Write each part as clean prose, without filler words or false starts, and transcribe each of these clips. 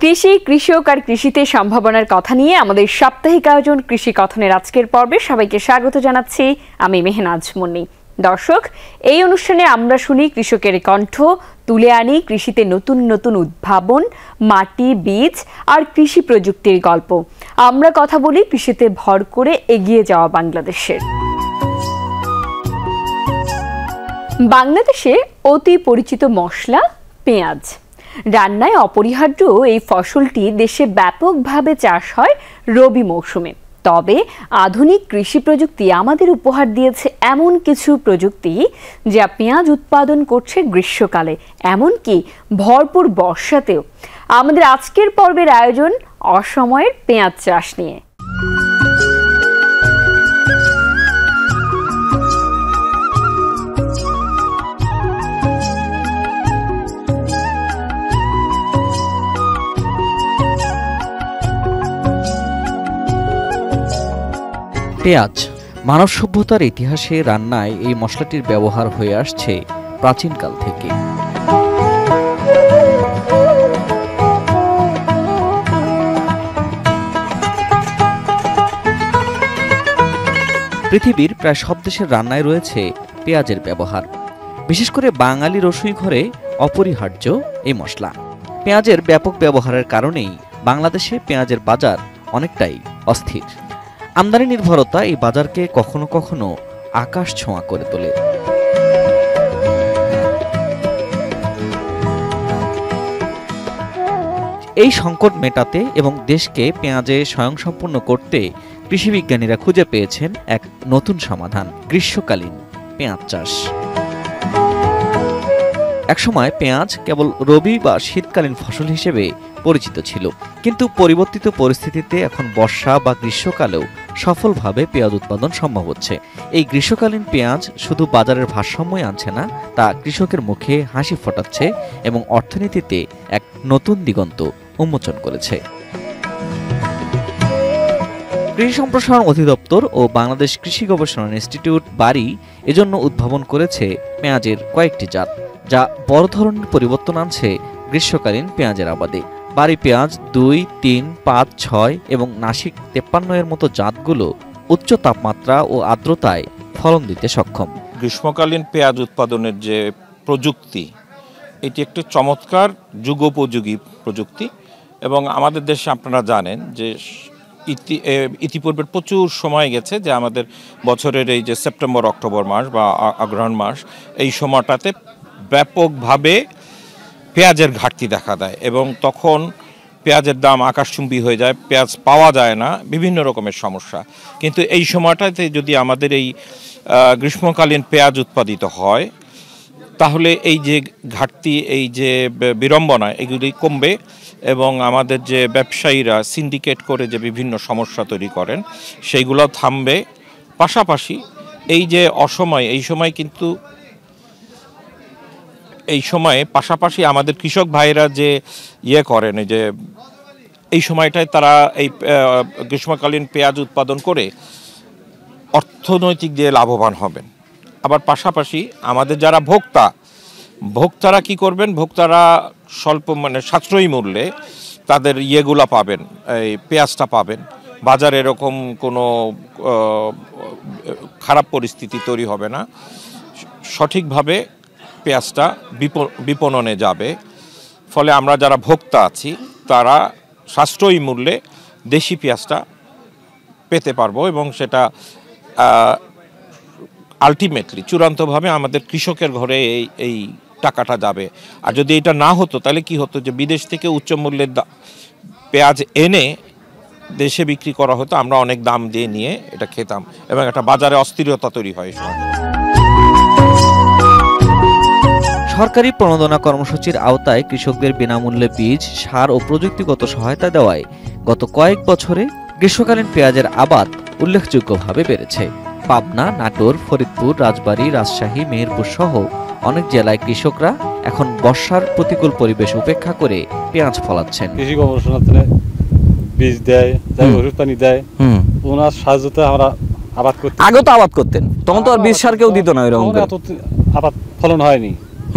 কৃষি, কৃষক আর কৃষিতে সম্ভাবনার কথা নিয়ে আমাদের সাপ্তাহিক আয়োজন কৃষি কথনের আজকের পর্বে সবাইকে স্বাগত জানাচ্ছি। আমি মেহনাজ মুন্নি। দর্শক, এই অনুষ্ঠানে আমরা শুনি কৃষকের কণ্ঠ, তুলে আনি কৃষিতে নতুন নতুন উদ্ভাবন, মাটি, বীজ আর কৃষি প্রযুক্তির গল্প। আমরা কথা বলি কৃষিতে ভর করে এগিয়ে যাওয়া বাংলাদেশের। বাংলাদেশে অতি পরিচিত মশলা পেঁয়াজ। রান্নায় অপরিহার্য এই ফসলটি দেশে ব্যাপকভাবে চাষ হয় রবি মৌসুমে। তবে আধুনিক কৃষি প্রযুক্তি আমাদের উপহার দিয়েছে এমন কিছু প্রযুক্তি যা পেঁয়াজ উৎপাদন করছে গ্রীষ্মকালে, এমনকি ভরপুর বর্ষাতেও। আমাদের আজকের পর্বের আয়োজন অসময়ের পেঁয়াজ চাষ নিয়ে। পেঁয়াজ মানব সভ্যতার ইতিহাসে রান্নায় এই মশলাটির ব্যবহার হয়ে আসছে প্রাচীনকাল থেকে। পৃথিবীর প্রায় সব দেশের রান্নায় রয়েছে পেঁয়াজের ব্যবহার। বিশেষ করে বাঙালি রসুই ঘরে অপরিহার্য এই মশলা। পেঁয়াজের ব্যাপক ব্যবহারের কারণেই বাংলাদেশে পেঁয়াজের বাজার অনেকটাই অস্থির। আমদানি নির্ভরতা এই বাজারকে কখনো কখনো আকাশ ছোঁয়া করে তোলে। এই সংকট মেটাতে এবং দেশকে পেঁয়াজে স্বয়ংসম্পূর্ণ করতে কৃষি বিজ্ঞানীরা খুঁজে পেয়েছেন এক নতুন সমাধান, গ্রীষ্মকালীন পেঁয়াজ চাষ। একসময় পেঁয়াজ কেবল রবি বা শীতকালীন ফসল হিসেবে পরিচিত ছিল, কিন্তু পরিবর্তিত পরিস্থিতিতে এখন বর্ষা বা গ্রীষ্মকালেও সফলভাবে পেঁয়াজ উৎপাদন সম্ভব হচ্ছে। এই গ্রীষ্মকালীন পেঁয়াজ শুধু বাজারের ভারসাম্যই আনছে না, তা কৃষকের মুখে হাসি ফোটাচ্ছে এবং অর্থনীতিতে এক নতুন দিগন্ত উন্মোচন করেছে। কৃষি সম্প্রসারণ অধিদপ্তর ও বাংলাদেশ কৃষি গবেষণা ইনস্টিটিউট বারি এজন্য উদ্ভাবন করেছে পেঁয়াজের কয়েকটি জাত, যা বড় ধরনের পরিবর্তন আনছে গ্রীষ্মকালীন পেঁয়াজের আবাদে। বারি পেঁয়াজ 2, 3, 5, 6 এবং নাসিক 53 এর মতো জাতগুলো উচ্চ তাপমাত্রা ও আর্দ্রতায় ফলন দিতে সক্ষম। গ্রীষ্মকালীন পেঁয়াজ উৎপাদনের যে প্রযুক্তি, এটি একটি চমৎকার যুগোপযোগী প্রযুক্তি এবং আমাদের দেশে আপনারা জানেন যে ইতিপূর্বের প্রচুর সময় গেছে যে আমাদের বছরের এই যে সেপ্টেম্বর অক্টোবর মাস বা অগ্রহায়ণ মাস, এই সময়টাতে ব্যাপকভাবে পেঁয়াজের ঘাটতি দেখা দেয় এবং তখন পেঁয়াজের দাম আকাশচুম্বী হয়ে যায়, পেঁয়াজ পাওয়া যায় না, বিভিন্ন রকমের সমস্যা। কিন্তু এই সময়টাতে যদি আমাদের এই গ্রীষ্মকালীন পেঁয়াজ উৎপাদিত হয়, তাহলে এই যে ঘাটতি, এই যে বিড়ম্বনা, এগুলি কমবে এবং আমাদের যে ব্যবসায়ীরা সিন্ডিকেট করে যে বিভিন্ন সমস্যা তৈরি করেন সেইগুলো থামবে। পাশাপাশি এই যে অসময়, এই সময় কিন্তু এই সময়ে পাশাপাশি আমাদের কৃষক ভাইরা যে করেন, এই যে এই সময়টায় তারা এই গ্রীষ্মকালীন পেঁয়াজ উৎপাদন করে অর্থনৈতিক দিয়ে লাভবান হবেন। আবার পাশাপাশি আমাদের যারা ভোক্তারা কি করবেন, ভোক্তারা স্বল্প সাশ্রয়ী মূল্যে তাদের ইয়েগুলা পাবেন, এই পেঁয়াজটা পাবেন। বাজারে এরকম কোনো খারাপ পরিস্থিতি তৈরি হবে না, সঠিকভাবে পেঁয়াজটা বিপণনে যাবে। ফলে আমরা যারা ভোক্তা আছি তারা সাশ্রয়ী মূল্যে দেশি পেঁয়াজটা পেতে পারবো এবং সেটা আলটিমেটলি চূড়ান্তভাবে আমাদের কৃষকের ঘরে এই টাকাটা যাবে। আর যদি এটা না হতো তাহলে কি হতো, যে বিদেশ থেকে উচ্চ মূল্যের পেঁয়াজ এনে দেশে বিক্রি করা হতো, আমরা অনেক দাম দিয়ে নিয়ে এটা খেতাম এবং একটা বাজারে অস্থিরতা তৈরি হয়। সরকারি প্রণোদনা কর্মসূচির আওতায় কৃষকদের বিনামূল্যে বীজ, সার ও প্রযুক্তিগত সহায়তা দেওয়ায় গত কয়েক বছরে গ্রীষ্মকালীন পেঁয়াজের আবাদ উল্লেখযোগ্যভাবে বেড়েছে। পাবনা, নাটোর, ফরিদপুর, রাজবাড়ী, রাজশাহী, মেহেরপুর সহ অনেক জেলায় কৃষকরা এখন বর্ষার প্রতিকূল পরিবেশ উপেক্ষা করে পেঁয়াজ ফলাচ্ছেন। কৃষি গবেষণা বীজ দেয়, ওষুধ পানি দেয়, ওনার সাহায্যতে আমরা আবাদ করতে। আগে তো আবাদ করতেন, তখন তো আর বীজ সার কেউ দিত না, এরকম আবাদ ফলন হয়নি।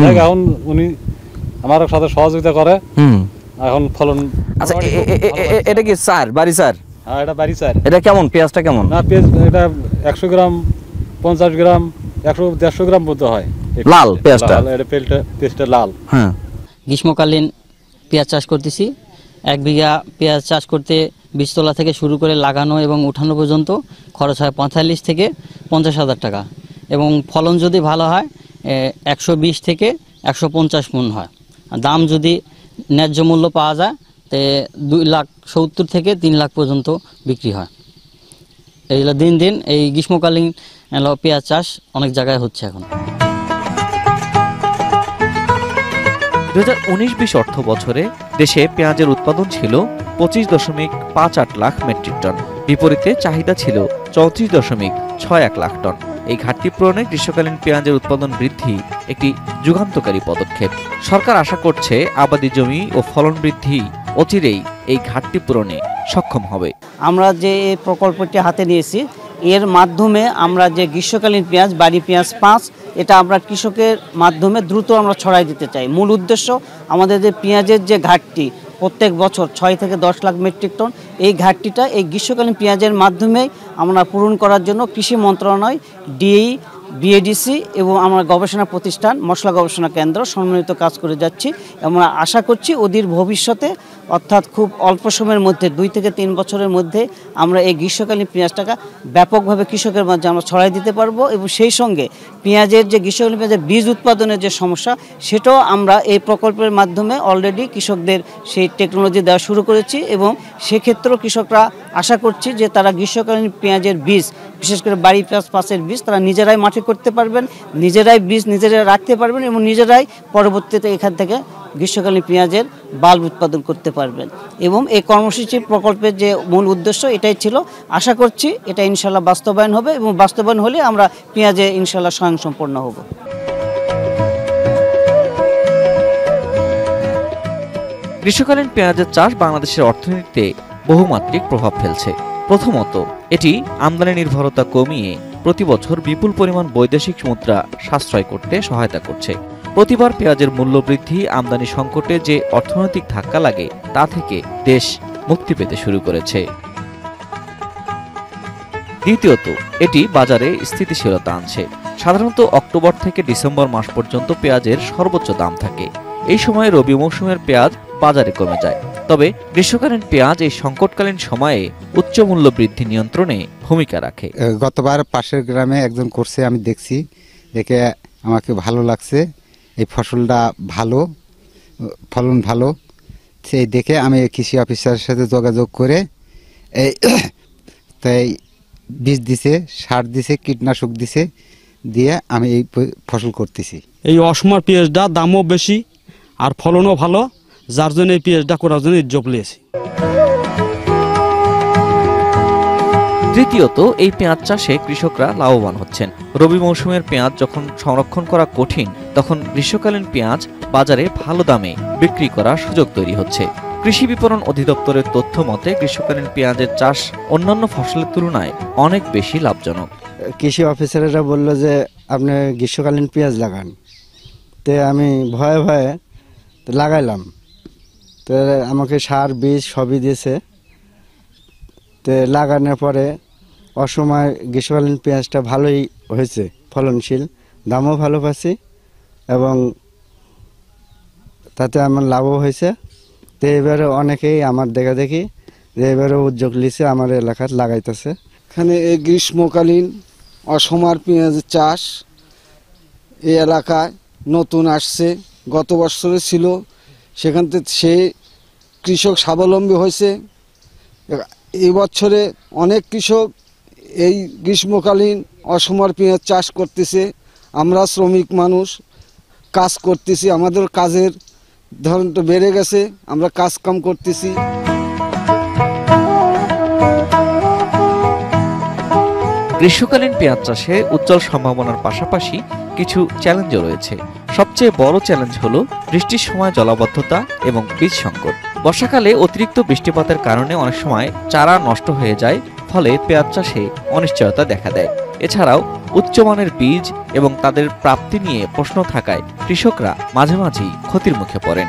এখন উনি আমার সাথে সহযোগিতা করে, এখন ফলন। আচ্ছা এটা কি স্যার বাড়ি স্যার? হ্যাঁ, এটা বাড়ি স্যার। এটা কেমন পেঁয়াজটা কেমন? না, পেঁয়াজ এটা 100 গ্রাম, 50 গ্রাম, 100-150 গ্রাম মতো হয়। লাল পেঁয়াজটা? এটা পেঁয়াজটা লাল। হ্যাঁ। গ্রীষ্মকালীন পেঁয়াজ চাষ করতেছি। 1 বিঘা পেঁয়াজ চাষ করতে বীজতলা থেকে শুরু করে লাগানো এবং উঠানো পর্যন্ত খরচ হয় 45 থেকে 50,000 টাকা, এবং ফলন যদি ভালো হয় 120 থেকে 150 মণ হয়। দাম যদি ন্যায্য মূল্য পাওয়া যায় তে 2,70,000 থেকে 3 লাখ পর্যন্ত বিক্রি হয়। এইগুলো দিন দিন এই গ্রীষ্মকালীন পেঁয়াজ চাষ অনেক জায়গায় হচ্ছে এখন। 2019-20 অর্থ বছরে দেশে পেঁয়াজের উৎপাদন ছিল 25.58 লাখ মেট্রিক টন। বিপরীতে চাহিদা ছিল 34.61 লাখ টন। এই ঘাটতি পূরণে গ্রীষ্মকালীন পেঁয়াজের উৎপাদন বৃদ্ধি একটি যুগান্তকারী পদক্ষেপ। সরকার আশা করছে আবাদি জমি ও ফলন বৃদ্ধি অচিরেই এই ঘাটতি পূরণে সক্ষম হবে। আমরা যে এই প্রকল্পটি হাতে নিয়েছি, এর মাধ্যমে আমরা যে গ্রীষ্মকালীন পেঁয়াজ বাড়ি পেঁয়াজ 5, এটা আমরা কৃষকের মাধ্যমে দ্রুত আমরা ছড়াই দিতে চাই। মূল উদ্দেশ্য আমাদের যে পেঁয়াজের যে ঘাটতি প্রত্যেক বছর 6 থেকে 10 লাখ মেট্রিক টন, এই ঘাটতিটা এই গ্রীষ্মকালীন পেঁয়াজের মাধ্যমেই আমরা পূরণ করার জন্য কৃষি মন্ত্রণালয়, ডিএই, বিএডিসি এবং আমার গবেষণা প্রতিষ্ঠান মশলা গবেষণা কেন্দ্র সম্মিলিত কাজ করে যাচ্ছি। আমরা আশা করছি অদূর ভবিষ্যতে, অর্থাৎ খুব অল্প সময়ের মধ্যে 2 থেকে 3 বছরের মধ্যে আমরা এই গ্রীষ্মকালীন পেঁয়াজটাকে ব্যাপকভাবে কৃষকের মাঝে আমরা ছড়াই দিতে পারবো, এবং সেই সঙ্গে পেঁয়াজের যে গ্রীষ্মকালীন পেঁয়াজের বীজ উৎপাদনের যে সমস্যা, সেটাও আমরা এই প্রকল্পের মাধ্যমে অলরেডি কৃষকদের সেই টেকনোলজি দেওয়া শুরু করেছি, এবং সেক্ষেত্রেও কৃষকরা আশা করছি যে তারা গ্রীষ্মকালীন পেঁয়াজের বীজ, বিশেষ করে বাড়ি পেঁয়াজ 5-এর বীজ তারা নিজেরাই মাঠে করতে পারবেন, নিজেরাই বীজ নিজেরাই রাখতে পারবেন, এবং নিজেরাই পরবর্তীতে এখান থেকে গ্রীষ্মকালীন পেঁয়াজের বাল্ব উৎপাদন করতে পারবেন। এবং এই কর্মসূচি প্রকল্পের যে মূল উদ্দেশ্য এটাই ছিল। আশা করছি এটা ইনশাল্লাহ বাস্তবায়ন হবে, এবং বাস্তবায়ন হলে আমরা পেঁয়াজে ইনশাল্লাহ স্বয়ংসম্পূর্ণ হব। গ্রীষ্মকালীন পেঁয়াজের চাষ বাংলাদেশের অর্থনীতিতে বহুমাত্রিক প্রভাব ফেলছে। প্রথমত, এটি আমদানি নির্ভরতা কমিয়ে প্রতি বছর বিপুল পরিমাণ বৈদেশিক মুদ্রা সাশ্রয় করতে সহায়তা করছে। প্রতিবার পেঁয়াজের মূল্য বৃদ্ধি আমদানি সংকটে যে অর্থনৈতিক ধাক্কা লাগে তা থেকে দেশ মুক্তি পেতে শুরু করেছে। দ্বিতীয়ত, এটি বাজারে স্থিতিশীলতা আনছে। সাধারণত অক্টোবর থেকে ডিসেম্বর মাস পর্যন্ত পেঁয়াজের সর্বোচ্চ দাম থাকে। এই সময় রবি মৌসুমের পেঁয়াজ বাজারে কমে যায়। তবে গ্রীষ্মকালীন পেঁয়াজ এই সংকটকালীন সময়ে উচ্চ মূল্য বৃদ্ধি নিয়ন্ত্রণে ভূমিকা রাখে। গতবার পাশের গ্রামে একজন করছে, আমি দেখছি, দেখে আমাকে ভালো লাগছে। এই ফসলটা ভালো, ফলন ভালো, সেই দেখে আমি কৃষি অফিসারের সাথে যোগাযোগ করে এই তাই বীজ দিছে, সার দিছে, কীটনাশক দিছে, দিয়ে আমি এই ফসল করতেছি। এই অসময় পেঁয়াজটা দামও বেশি আর ফলনও ভালো, যার জন্য এই পেঁয়াজটা করার জন্য উদ্যোগ নিয়েছি। তৃতীয়ত, এই পেঁয়াজ চাষে কৃষকরা লাভবান হচ্ছেন। রবি মৌসুমের পেঁয়াজ যখন সংরক্ষণ করা কঠিন, তখন গ্রীষ্মকালীন পেঁয়াজ বাজারে ভালো দামে বিক্রি করার সুযোগ তৈরি হচ্ছে। কৃষি বিপণন অধিদপ্তরের তথ্য মতে গ্রীষ্মকালীন পেঁয়াজের চাষ অন্যান্য ফসলের তুলনায় অনেক বেশি লাভজনক। কৃষি অফিসারেরা বললো যে আপনি গ্রীষ্মকালীন পেঁয়াজ লাগান, তো আমি ভয়ে ভয়ে লাগাইলাম। তো আমাকে সার বীজ সবই দিয়েছে। তো লাগানোর পরে অসময় গ্রীষ্মকালীন পেঁয়াজটা ভালোই হয়েছে, ফলনশীল, দামও ভালো পাচ্ছি, এবং তাতে আমার লাভও হয়েছে। তো এবারে অনেকেই আমার দেখা দেখি যে এবারে উদ্যোগ নিয়েছে, আমার এলাকার লাগাইতেছে। এখানে এই গ্রীষ্মকালীন অসময়ের পেঁয়াজের চাষ এই এলাকায় নতুন আসছে, গত বছরে ছিল, সেখান থেকে সে কৃষক স্বাবলম্বী হয়েছে। এই বছরে অনেক কৃষক এই গ্রীষ্মকালীন অসময়ের পেঁয়াজ চাষ করতেছে। আমরা শ্রমিক মানুষ কাজ করতেছি, আমাদের কাজের ধরনটা বেড়ে গেছে, আমরা কাজ কাম করতেছি। গ্রীষ্মকালীন পেঁয়াজ চাষে উজ্জ্বল সম্ভাবনার পাশাপাশি কিছু চ্যালেঞ্জও রয়েছে। সবচেয়ে বড় চ্যালেঞ্জ হলো বৃষ্টির সময় জলাবদ্ধতা এবং বীজ সংকট। বর্ষাকালে অতিরিক্ত বৃষ্টিপাতের কারণে অনেক সময় চারা নষ্ট হয়ে যায়, ফলে পেঁয়াজ চাষে অনিশ্চয়তা দেখা দেয়। এছাড়াও উচ্চমানের বীজ এবং তাদের প্রাপ্তি নিয়ে প্রশ্ন থাকায় কৃষকরা মাঝে মাঝেই ক্ষতির মুখে পড়েন।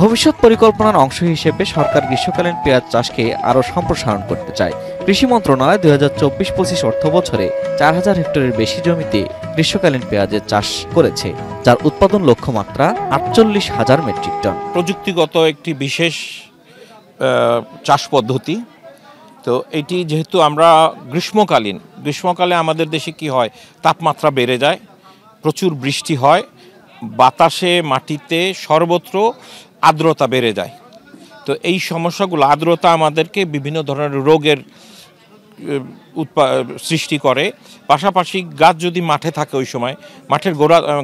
ভবিষ্যৎ পরিকল্পনার অংশ হিসেবে সরকার গ্রীষ্মকালীন পেঁয়াজ চাষকে আরও সম্প্রসারণ করতে চায়। কৃষি মন্ত্রণালয় 2024-25 অর্থ বছরে 4000 হেক্টরের বেশি জমিতে গ্রীষ্মকালীন পেঁয়াজের চাষ করেছে, যার উৎপাদন লক্ষ্যমাত্রা 48,000 মেট্রিক টন। প্রযুক্তিগত একটি বিশেষ চাষ পদ্ধতি। তো এটি যেহেতু আমরা গ্রীষ্মকালে আমাদের দেশে কি হয়, তাপমাত্রা বেড়ে যায়, প্রচুর বৃষ্টি হয়, বাতাসে মাটিতে সর্বত্র আর্দ্রতা বেড়ে যায়। তো এই সমস্যাগুলো, আর্দ্রতা আমাদেরকে বিভিন্ন ধরনের রোগের সৃষ্টি করে। পাশাপাশি গাছ যদি মাঠে থাকে ওই সময়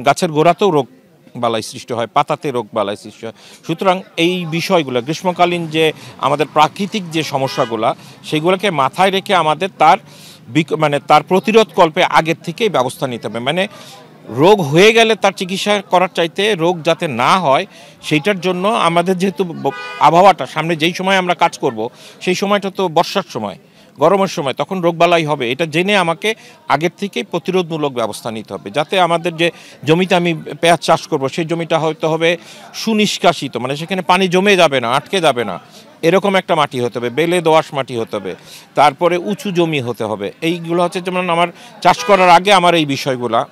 গাছের গোড়াতেও রোগ বালাই সৃষ্টি হয়, পাতাতে রোগ বালাই সৃষ্টি হয়। সুতরাং এই বিষয়গুলো গ্রীষ্মকালীন যে আমাদের প্রাকৃতিক যে সমস্যাগুলো, সেগুলোকে মাথায় রেখে আমাদের তার প্রতিরোধ কল্পে আগের থেকেই ব্যবস্থা নিতে হবে। মানে রোগ হয়ে গেলে তার চিকিৎসা করার চাইতে রোগ যাতে না হয় সেইটার জন্য আমাদের যেহেতু আবহাওয়াটা সামনে যেই সময় আমরা কাজ করব, সেই সময়টা তো বর্ষার সময়, গরমের সময়, তখন রোগবালাই হবে। এটা জেনে আমাকে আগের থেকেই প্রতিরোধমূলক ব্যবস্থা নিতে হবে, যাতে আমাদের যে জমিতে আমি পেঁয়াজ চাষ করব সেই জমিটা হয়তো হবে সুনিষ্কাশিত, মানে সেখানে পানি জমে যাবে না, আটকে যাবে না, এরকম একটা মাটি হতে হবে, বেলে দোআঁশ মাটি হতে হবে, তারপরে উঁচু জমি হতে হবে। এইগুলো হচ্ছে যেমন আমার চাষ করার আগে আমার এই বিষয়গুলা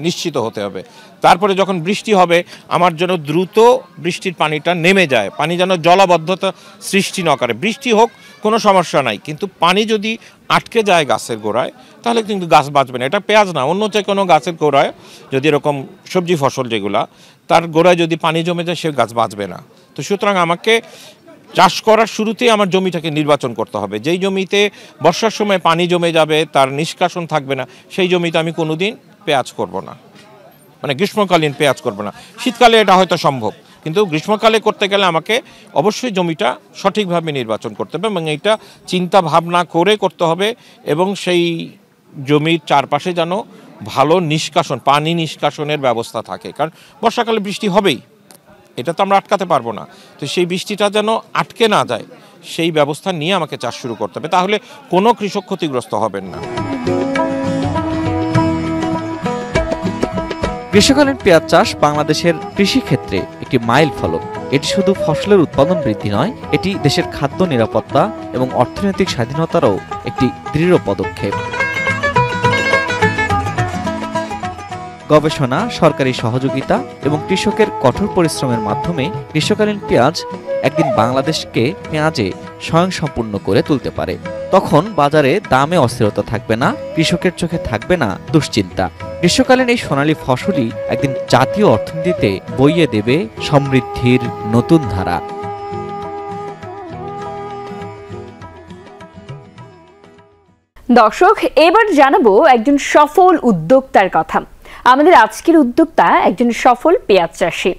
নিশ্চিত হতে হবে। তারপরে যখন বৃষ্টি হবে আমার যেন দ্রুত বৃষ্টির পানিটা নেমে যায়, পানি যেন জলাবদ্ধতা সৃষ্টি না করে। বৃষ্টি হোক কোনো সমস্যা নাই, কিন্তু পানি যদি আটকে যায় গাছের গোড়ায় তাহলে কিন্তু গাছ বাঁচবে না। এটা পেঁয়াজ না, অন্য যে কোনো গাছের গোড়ায় যদি এরকম সবজি ফসল যেগুলা, তার গোড়ায় যদি পানি জমে যায় সে গাছ বাঁচবে না। তো সুতরাং আমাকে চাষ করার শুরুতেই আমার জমিটাকে নির্বাচন করতে হবে। যেই জমিতে বর্ষার সময় পানি জমে যাবে, তার নিষ্কাশন থাকবে না, সেই জমিতে আমি কোনোদিন পেঁয়াজ করব না, মানে গ্রীষ্মকালীন পেঁয়াজ করব না। শীতকালে এটা হয়তো সম্ভব, কিন্তু গ্রীষ্মকালে করতে গেলে আমাকে অবশ্যই জমিটা সঠিকভাবে নির্বাচন করতে হবে এবং এইটা চিন্তা ভাবনা করে করতে হবে। এবং সেই জমির চারপাশে যেন ভালো নিষ্কাশন, পানি নিষ্কাশনের ব্যবস্থা থাকে, কারণ বর্ষাকালে বৃষ্টি হবেই, এটা তো আমরা আটকাতে পারবো না। তো সেই বৃষ্টিটা যেন আটকে না যায় সেই ব্যবস্থা নিয়ে আমাকে চাষ শুরু করতে হবে, তাহলে কোনো কৃষক ক্ষতিগ্রস্ত হবেন না। গ্রীষ্মকালীন পেঁয়াজ চাষ বাংলাদেশের কৃষিক্ষেত্রে একটি মাইল ফলক। এটি শুধু ফসলের উৎপাদন বৃদ্ধি নয়, এটি দেশের খাদ্য নিরাপত্তা এবং অর্থনৈতিক স্বাধীনতারও একটি দৃঢ় পদক্ষেপ। গবেষণা, সরকারি সহযোগিতা এবং কৃষকের কঠোর পরিশ্রমের মাধ্যমে গ্রীষ্মকালীন পেঁয়াজ একদিন বাংলাদেশকে পেঁয়াজে স্বয়ংসম্পূর্ণ করে তুলতে পারে। তখন বাজারে দামে অস্থিরতা থাকবে না, কৃষকের চোখে থাকবে না দুশ্চিন্তা। গ্রীষ্মকালীন এই সোনালী ফসলই একদিন জাতীয় অর্থনীতিতে বইয়ে দেবে সমৃদ্ধির নতুন ধারা। দর্শক, এবার জানাবো একজন সফল উদ্যোক্তার কথা। আমাদের আজকের উদ্যোক্তা একজন সফল পেঁয়াজ চাষী।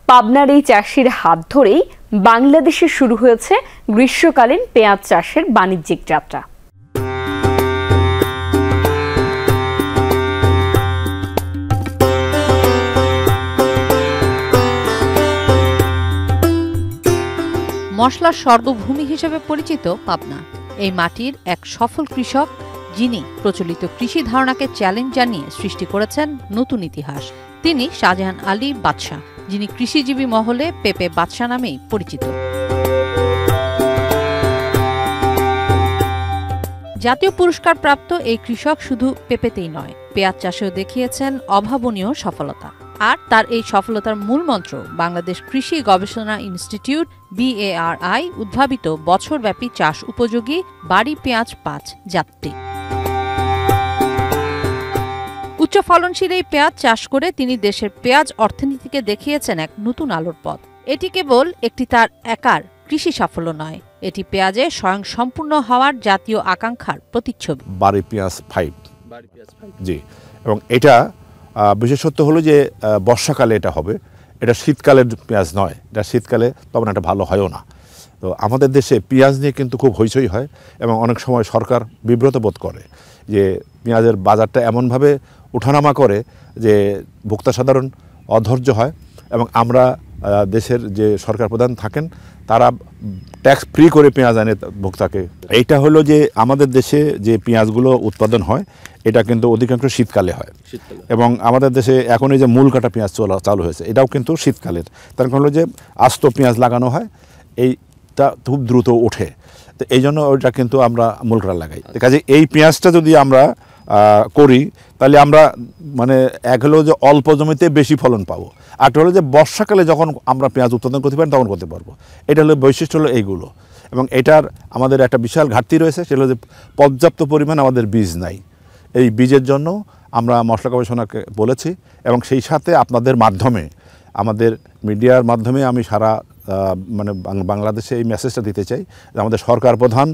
পাবনার এই চাষির হাত ধরেই বাংলাদেশে শুরু হয়েছে গ্রীষ্মকালীন পেঁয়াজ চাষের বাণিজ্যিক যাত্রা। মশলার স্বর্গভূমি হিসেবে পরিচিত পাবনা এই মাটির এক সফল কৃষক, যিনি প্রচলিত কৃষি ধারণাকে চ্যালেঞ্জ জানিয়ে সৃষ্টি করেছেন নতুন ইতিহাস। তিনি শাহজাহান আলী বাদশাহ, যিনি কৃষিজীবী মহলে পেঁপে বাদশাহ নামেই পরিচিত। জাতীয় পুরস্কার প্রাপ্ত এই কৃষক শুধু পেঁপেতেই নয়, পেঁয়াজ চাষেও দেখিয়েছেন অভাবনীয় সফলতা। আর তার এই সফলতার মূল মন্ত্র বাংলাদেশ কৃষি গবেষণা ইনস্টিটিউট BARI উদ্ভাবিত বছরব্যাপী চাষ উপযোগী বাড়ি পেঁয়াজ 5 জাতটি। উচ্চ ফলনশীল এই পেঁয়াজ চাষ করে তিনি দেশের পেঁয়াজ অর্থনীতিকে দেখিয়েছেন এক নতুন আলোর পথ। এটি কেবল একটি তার একার কৃষি সাফল্য নয়, এটি পেঁয়াজে স্বয়ং সম্পূর্ণ হওয়ার জাতীয় আকাঙ্ক্ষার প্রতিচ্ছবি। বাড়ি পেঁয়াজ 5 জি, এবং এটা বিশেষত্ব হলো যে বর্ষাকালে এটা হবে, এটা শীতকালের পেঁয়াজ নয়, এটা শীতকালে তখন এটা ভালো হয়ও না। তো আমাদের দেশে পেঁয়াজ নিয়ে কিন্তু খুব হইচই হয় এবং অনেক সময় সরকার বিব্রত বোধ করে যে পেঁয়াজের বাজারটা এমনভাবে ওঠানামা করে যে ভোক্তা সাধারণ অধৈর্য হয় এবং আমরা দেশের যে সরকার প্রধান থাকেন তারা ট্যাক্স ফ্রি করে পেঁয়াজ আনে ভোক্তাকে। এইটা হলো যে আমাদের দেশে যে পেঁয়াজগুলো উৎপাদন হয় এটা কিন্তু অধিকাংশ শীতকালে হয়, এবং আমাদের দেশে এখন এই যে মূল কাটা পেঁয়াজ চালু হয়েছে এটাও কিন্তু শীতকালের। তার কারণ হলো যে আস্ত পেঁয়াজ লাগানো হয়, এইটা খুব দ্রুত ওঠে, তো এই জন্য ওইটা কিন্তু আমরা মূল কাটা লাগাই। কাজে এই পেঁয়াজটা যদি আমরা করি তাহলে আমরা মানে এক হলো যে অল্প জমিতে বেশি ফলন পাবো, আর হলো যে বর্ষাকালে যখন আমরা পেঁয়াজ উৎপাদন করতে পারি তখন করতে পারবো। এটা হলো বৈশিষ্ট্য হলো এইগুলো, এবং এটার আমাদের একটা বিশাল ঘাটতি রয়েছে, সেটা হলো যে পর্যাপ্ত পরিমাণ আমাদের বীজ নাই। এই বীজের জন্য আমরা মশলা গবেষণাকে বলেছি, এবং সেই সাথে আপনাদের মাধ্যমে, আমাদের মিডিয়ার মাধ্যমে আমি সারা মানে বাংলাদেশে এই মেসেজটা দিতে চাই যে আমাদের সরকার প্রধান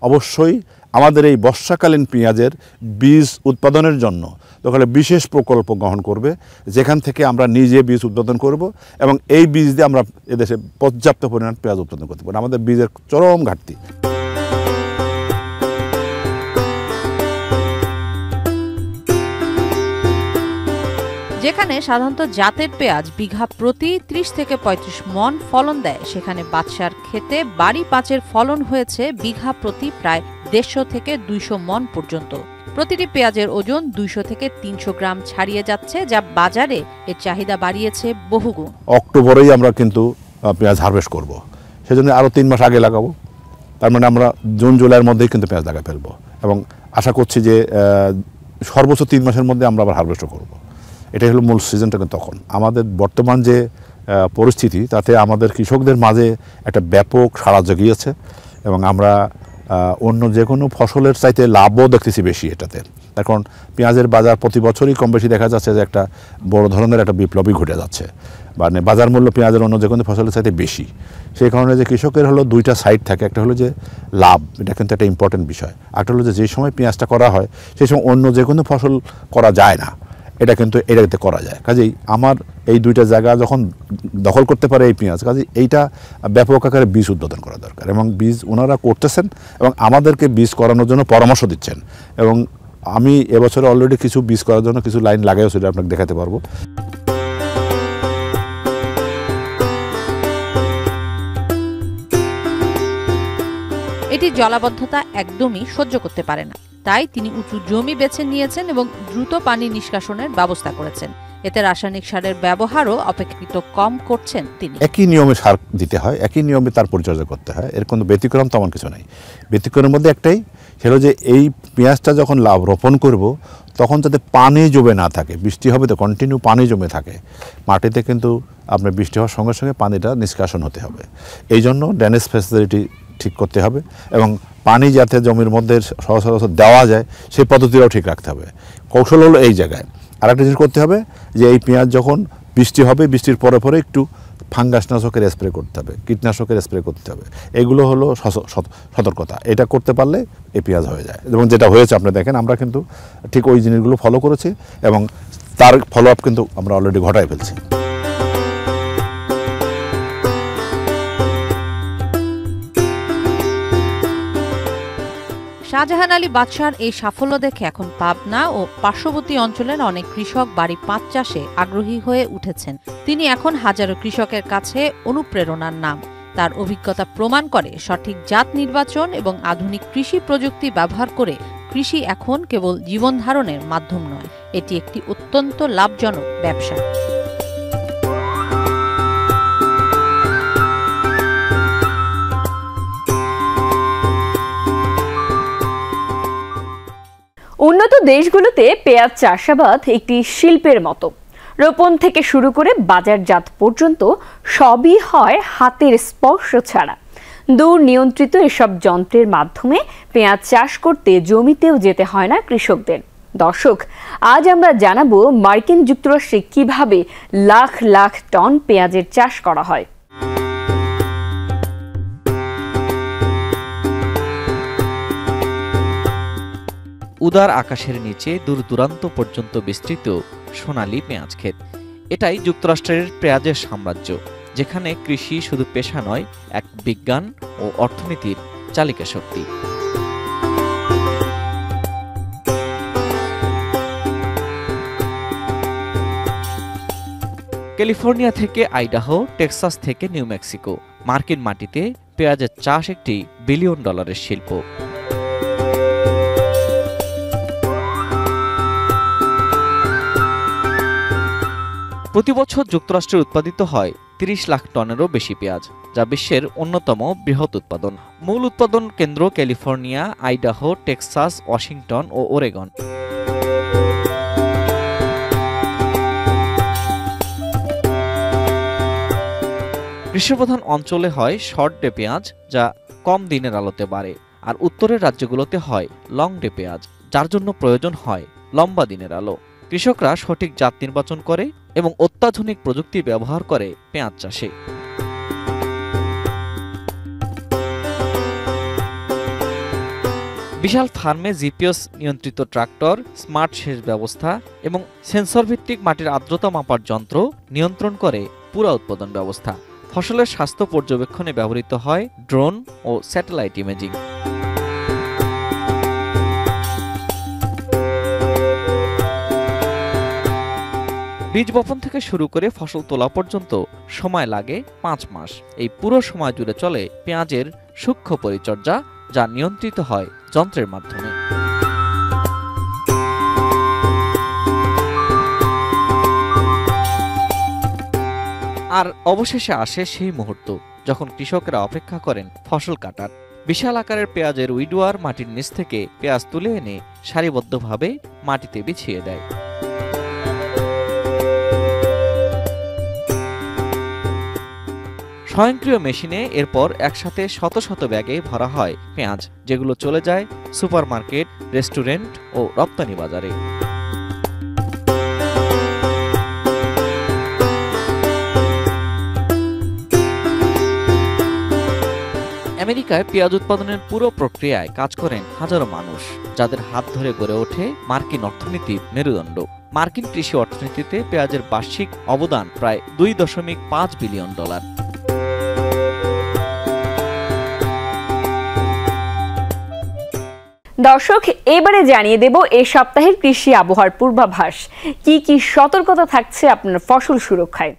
অবশ্যই আমাদের এই বর্ষাকালীন পেঁয়াজের বীজ উৎপাদনের জন্য তখন বিশেষ প্রকল্প গ্রহণ করবে, যেখান থেকে আমরা নিজে বীজ উৎপাদন করব, এবং এই বীজ দিয়ে আমরা এদেশে পর্যাপ্ত পরিমাণ পেঁয়াজ উৎপাদন করতে পারবো। আমাদের বীজের চরম ঘাটতি। যেখানে সাধারণত জাতের পেঁয়াজ বিঘা প্রতি 30 থেকে 35 মন ফলন দেয়, সেখানে বাদশার ক্ষেতে বাড়ি 5-এর ফলন হয়েছে বিঘা প্রতি প্রায় 150 থেকে 200 মন পর্যন্ত। প্রতিটি পেঁয়াজের ওজন 200 থেকে 300 গ্রাম ছাড়িয়ে যাচ্ছে, যা বাজারে এর চাহিদা বাড়িয়েছে বহুগুণ। অক্টোবরেই আমরা কিন্তু পেঁয়াজ হারভেস্ট করব, সেজন্য আরও 3 মাস আগে লাগাবো। তার মানে আমরা জুন জুলাইয়ের মধ্যেই কিন্তু পেঁয়াজ লাগাই ফেলবো, এবং আশা করছি যে সর্বোচ্চ 3 মাসের মধ্যে আমরা আবার হারভেস্টও করব। এটাই হলো মূল সিজনটা। কিন্তু তখন আমাদের বর্তমান যে পরিস্থিতি তাতে আমাদের কৃষকদের মাঝে একটা ব্যাপক সাড়া জাগিয়েছে, এবং আমরা অন্য যে কোনো ফসলের চাইতে লাভও দেখতেছি বেশি এটাতে। এখন পেঁয়াজের বাজার প্রতি বছরই কম বেশি দেখা যাচ্ছে যে একটা বড় ধরনের একটা বিপ্লবই ঘটে যাচ্ছে, মানে বাজার মূল্য পেঁয়াজের অন্য যে কোনো ফসলের চাইতে বেশি। সেই কারণে যে কৃষকের হলো দুইটা সাইড থাকে, একটা হলো যে লাভ, এটা কিন্তু একটা ইম্পর্টেন্ট বিষয়, একটা হলো যে সময় পেঁয়াজটা করা হয় সেই সময় অন্য যে কোনো ফসল করা যায় না, এটা কিন্তু এটাতে করা যায়। কাজেই আমার এই দুইটা জায়গা যখন দখল করতে পারে এই পেঁয়াজ, কাজেই এইটা ব্যাপক আকারে বীজ উৎপাদন করা দরকার, এবং বীজ ওনারা করতেছেন এবং আমাদেরকে বীজ করানোর জন্য পরামর্শ দিচ্ছেন, এবং আমি এবছরে অলরেডি কিছু বীজ করার জন্য কিছু লাইন লাগাইও, সেটা আপনাকে দেখাতে পারবো। এটি জলাবদ্ধতা একদমই সহ্য করতে পারে না, তাই তিনি উঁচু জমি বেছে নিয়েছেন এবং দ্রুত পানি নিষ্কাশনের ব্যবস্থা করেছেন। এতে রাসায়নিক সারের ব্যবহারও অপেক্ষাকৃত কম করছেন তিনি। একই নিয়মে সার দিতে হয়, একই নিয়মে তার পরিচর্যা করতে হয়, এর কোনো ব্যতিক্রম তেমন কিছু নাই। ব্যতিক্রমের মধ্যে একটাই, সেটা যে এই পেঁয়াজটা যখন রোপণ করব তখন যাতে পানি জমে না থাকে। বৃষ্টি হবে তো কন্টিনিউ পানি জমে থাকে মাটিতে, কিন্তু আপনার বৃষ্টি হওয়ার সঙ্গে সঙ্গে পানিটা নিষ্কাশন হতে হবে। এই জন্য ড্রেনেজ ফ্যাসিলিটি ঠিক করতে হবে, এবং পানি যাতে জমির মধ্যে সহসা দেওয়া যায় সেই পদ্ধতিটাও ঠিক রাখতে হবে। কৌশল হলো এই জায়গায়। আর একটা জিনিস করতে হবে যে এই পেঁয়াজ যখন বৃষ্টি হবে, বৃষ্টির পরে পরে একটু ফাঙ্গাসনাশকের স্প্রে করতে হবে, কীটনাশকের স্প্রে করতে হবে। এগুলো হলো সতর্কতা। এটা করতে পারলে এই পেঁয়াজ হয়ে যায়, এবং যেটা হয়েছে আপনি দেখেন, আমরা কিন্তু ঠিক ওই জিনিসগুলো ফলো করেছি, এবং তার ফলো আপ কিন্তু আমরা অলরেডি ঘটাই ফেলছি। শাহজাহান আলী বাদশার এই সাফল্য দেখে এখন পাবনা ও পার্শ্ববর্তী অঞ্চলের অনেক কৃষক বাড়ি 5 চাষে আগ্রহী হয়ে উঠেছেন। তিনি এখন হাজারো কৃষকের কাছে অনুপ্রেরণার নাম। তার অভিজ্ঞতা প্রমাণ করে সঠিক জাত নির্বাচন এবং আধুনিক কৃষি প্রযুক্তি ব্যবহার করে কৃষি এখন কেবল জীবন ধারণের মাধ্যম নয়, এটি একটি অত্যন্ত লাভজনক ব্যবসা। উন্নত দেশগুলোতে পেঁয়াজ চাষাবাদ একটি শিল্পের মতো। রোপণ থেকে শুরু করে বাজারজাত পর্যন্ত সবই হয় হাতের স্পর্শ ছাড়া। দূর নিয়ন্ত্রিত এসব যন্ত্রের মাধ্যমে পেঁয়াজ চাষ করতে জমিতেও যেতে হয় না কৃষকদের। দর্শক, আজ আমরা জানাবো মার্কিন যুক্তরাষ্ট্রে কিভাবে লাখ লাখ টন পেঁয়াজের চাষ করা হয়। উদার আকাশের নিচে দূর দূরান্ত পর্যন্ত বিস্তৃত সোনালী পেঁয়াজ ক্ষেত। এটাই যুক্তরাষ্ট্রের পেঁয়াজের সাম্রাজ্য, যেখানে কৃষি শুধু পেশা নয়, এক বিজ্ঞান ও অর্থনীতির চালিকা শক্তি। ক্যালিফোর্নিয়া থেকে আইডাহো, টেক্সাস থেকে নিউ মেক্সিকো, মার্কিন মাটিতে পেঁয়াজের চাষ একটি বিলিয়ন ডলারের শিল্প। প্রতি বছর যুক্তরাষ্ট্রে উৎপাদিত হয় ৩০ লাখ টনেরও বেশি পেঁয়াজ, যা বিশ্বের অন্যতম বৃহৎ উৎপাদন। মূল উৎপাদন কেন্দ্র ক্যালিফোর্নিয়া, আইডাহো, টেক্সাস, ওয়াশিংটন ও ওরেগন। গ্রীষ্মপ্রধান অঞ্চলে হয় শর্ট ডে পেঁয়াজ, যা কম দিনের আলোতে বাড়ে, আর উত্তরের রাজ্যগুলোতে হয় লং ডে পেঁয়াজ, যার জন্য প্রয়োজন হয় লম্বা দিনের আলো। কৃষকরা সঠিক জাত নির্বাচন করে এবং অত্যাধুনিক প্রযুক্তি ব্যবহার করে পেঁয়াজ চাষে। বিশাল ফার্মে জিপিএস নিয়ন্ত্রিত ট্রাক্টর, স্মার্ট সেচ ব্যবস্থা এবং সেন্সর ভিত্তিক মাটির আর্দ্রতা মাপার যন্ত্র নিয়ন্ত্রণ করে পুরো উৎপাদন ব্যবস্থা। ফসলের স্বাস্থ্য পর্যবেক্ষণে ব্যবহৃত হয় ড্রোন ও স্যাটেলাইট ইমেজিং। বীজ বপন থেকে শুরু করে ফসল তোলা পর্যন্ত সময় লাগে 5 মাস। এই পুরো সময় জুড়ে চলে পেঁয়াজের সূক্ষ্ম পরিচর্যা, যা নিয়ন্ত্রিত হয় যন্ত্রের মাধ্যমে। আর অবশেষে আসে সেই মুহূর্ত যখন কৃষকরা অপেক্ষা করেন ফসল কাটার। বিশাল আকারের পেঁয়াজের উইডোয়ার মাটির নিচ থেকে পেঁয়াজ তুলে এনে সারিবদ্ধভাবে মাটিতে বিছিয়ে দেয়। স্বয়ংক্রিয় মেশিনে এরপর একসাথে শত শত ব্যাগে ভরা হয় পেঁয়াজ, যেগুলো চলে যায় সুপারমার্কেট, রেস্টুরেন্ট ও রপ্তানি বাজারে। আমেরিকায় পেঁয়াজ উৎপাদনের পুরো প্রক্রিয়ায় কাজ করেন হাজারো মানুষ, যাদের হাত ধরে গড়ে ওঠে মার্কিন অর্থনীতির মেরুদণ্ড। মার্কিন কৃষি অর্থনীতিতে পেঁয়াজের বার্ষিক অবদান প্রায় $2.5 বিলিয়ন। দর্শক, এবারে জানিয়ে দেব এই সপ্তাহের কৃষি আবহাওয়ার পূর্বাভাস। কি কি সতর্কতা থাকছে আপনার ফসল সুরক্ষায়।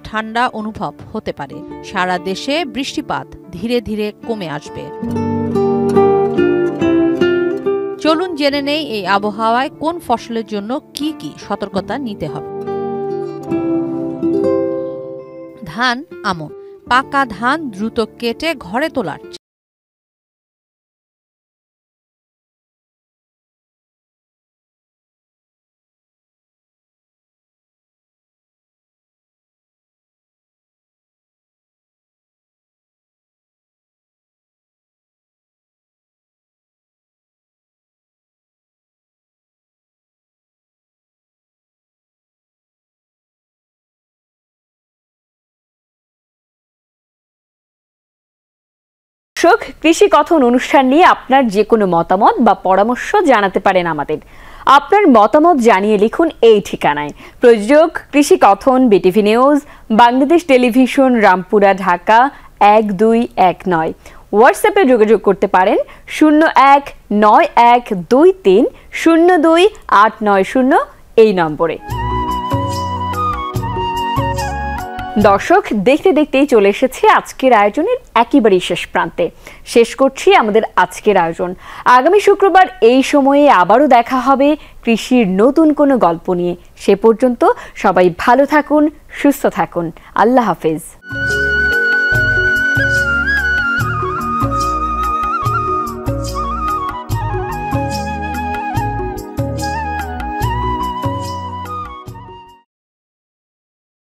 ঠান্ডা অনুভব হতে পারে। সারা দেশে বৃষ্টিপাত ধীরে ধীরে কমে আসবে। চলুন জেনে নেই এই আবহাওয়ায় কোন ফসলের জন্য কি কি সতর্কতা নিতে হবে। ধান, আমন। পাকা ধান দ্রুত কেটে ঘরে তোলার কৃষি কথন অনুষ্ঠান নিয়ে আপনার যে কোনো মতামত বা পরামর্শ জানাতে পারেন আমাদের। আপনার মতামত জানিয়ে লিখুন এই ঠিকানায়। প্রযোজক কৃষি কথন, BTV news, Bangladesh television, Rampura, Dhaka 1219। হোয়াটসঅ্যাপে যোগাযোগ করতে পারেন 019123020890 এই নম্বরে। দর্শক, দেখতে দেখতেই চলে এসেছে আজকের আয়োজনের একেবারেই শেষ প্রান্তে। শেষ করছি আমাদের আজকের আয়োজন। আগামী শুক্রবার এই সময়ে আবারও দেখা হবে কৃষির নতুন কোনো গল্প নিয়ে। সে পর্যন্ত সবাই ভালো থাকুন, সুস্থ থাকুন। আল্লাহ হাফেজ।